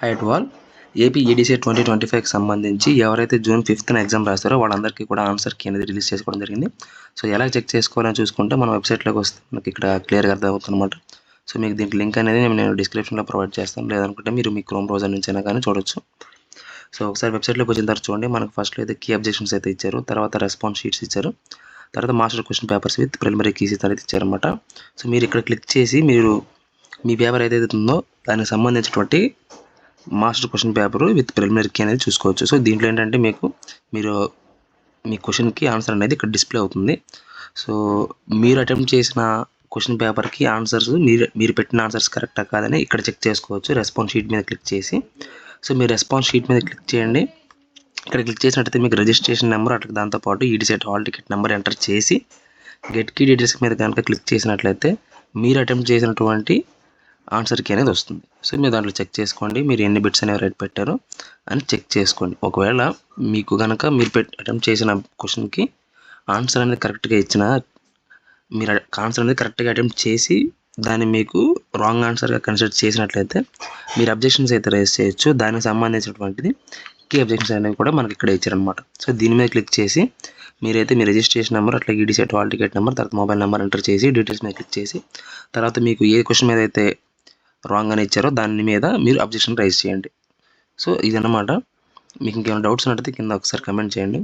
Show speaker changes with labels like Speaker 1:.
Speaker 1: Hi to all. AP EDC 2025కి సంబంధించి ఎవరైతే జూన్ 5న ఎగ్జామ్ రాస్తారో వాళ్ళందరికీ కూడా ఆన్సర్ కీ అనేది రిలీజ్ చేసుకోవడం జరిగింది. సో ఎలా చెక్ చేసుకోవాలని చూసుకుంటే మన వెబ్సైట్లోకి వస్తే మనకి ఇక్కడ క్లియర్గా అర్థమవుతుంది అనమాట. సో మీకు దీనికి లింక్ అనేది నేను డిస్క్రిప్షన్లో ప్రొవైడ్ చేస్తాను, లేదనుకుంటే మీరు మీ క్రోమ్ బ్రౌజర్ నుంచి అయినా కానీ చూడొచ్చు. సో ఒకసారి వెబ్సైట్లోకి వచ్చిన తర్వాత చూడండి, మనకు ఫస్ట్లో అయితే కీ అబ్జెక్షన్స్ అయితే ఇచ్చారు, తర్వాత రెస్పాన్స్ షీట్స్ ఇచ్చారు, తర్వాత master question papers with preliminary keys అనేది ఇచ్చారనమాట. సో మీరు ఇక్కడ క్లిక్ చేసి మీరు మీ పేపర్ ఏదైతే ఉందో దానికి సంబంధించినటువంటి master question paper with preliminary key అనేది చూసుకోవచ్చు. సో దీంట్లో ఏంటంటే మీరు మీ క్వశ్చన్కి ఆన్సర్ అనేది ఇక్కడ డిస్ప్లే అవుతుంది. సో మీరు అటెంప్ట్ చేసిన క్వశ్చన్ పేపర్కి ఆన్సర్స్ మీరు పెట్టిన ఆన్సర్స్ కరెక్టా కాదని ఇక్కడ చెక్ చేసుకోవచ్చు రెస్పాన్స్ షీట్ మీద క్లిక్ చేసి. సో మీరు రెస్పాన్స్ షీట్ మీద క్లిక్ చేయండి. ఇక్కడ క్లిక్ చేసినట్టయితే మీకు రిజిస్ట్రేషన్ నెంబర్ అట్లా దాంతోపాటు ఈడీసెట్ హాల్ టికెట్ నెంబర్ ఎంటర్ చేసి గెట్ కీ డీటెయిల్స్ మీద కనుక క్లిక్ చేసినట్లయితే మీరు అటెంప్ట్ చేసినటువంటి ఆన్సర్ కీ అనేది వస్తుంది. సో మీరు దాంట్లో చెక్ చేసుకోండి, మీరు ఎన్ని బిట్స్ అనేవి రైట్ పెట్టారో అని చెక్ చేసుకోండి. ఒకవేళ మీకు కనుక మీరు అటెంప్ట్ చేసిన క్వశ్చన్కి ఆన్సర్ అనేది కరెక్ట్గా ఇచ్చిన, మీరు ఆన్సర్ అనేది కరెక్ట్గా అటెంప్ట్ చేసి దాన్ని మీకు రాంగ్ ఆన్సర్గా కన్సిడర్ చేసినట్లయితే మీరు అబ్జెక్షన్స్ అయితే రైజ్ చేయొచ్చు. దానికి సంబంధించినటువంటిది కీ అబ్జెక్షన్స్ అనేవి కూడా మనకి ఇక్కడ ఇచ్చారనమాట. సో దీని మీద క్లిక్ చేసి మీరైతే మీ రిజిస్ట్రేషన్ నెంబర్ అట్లా ఈడీసెట్ హాల్ టికెట్ నెంబర్ తర్వాత మొబైల్ నెంబర్ ఎంటర్ చేసి డీటెయిల్స్ మీద క్లిక్ చేసి తర్వాత మీకు ఏ క్వశ్చన్ మీద అయితే రాంగ్ అని ఇచ్చారో దాని మీద మీరు అబ్జెక్షన్ రైజ్ చేయండి. సో ఇదన్నమాట. మీకు ఇంకేమైనా డౌట్స్ ఉన్నట్టయితే కింద ఒకసారి కమెంట్ చేయండి.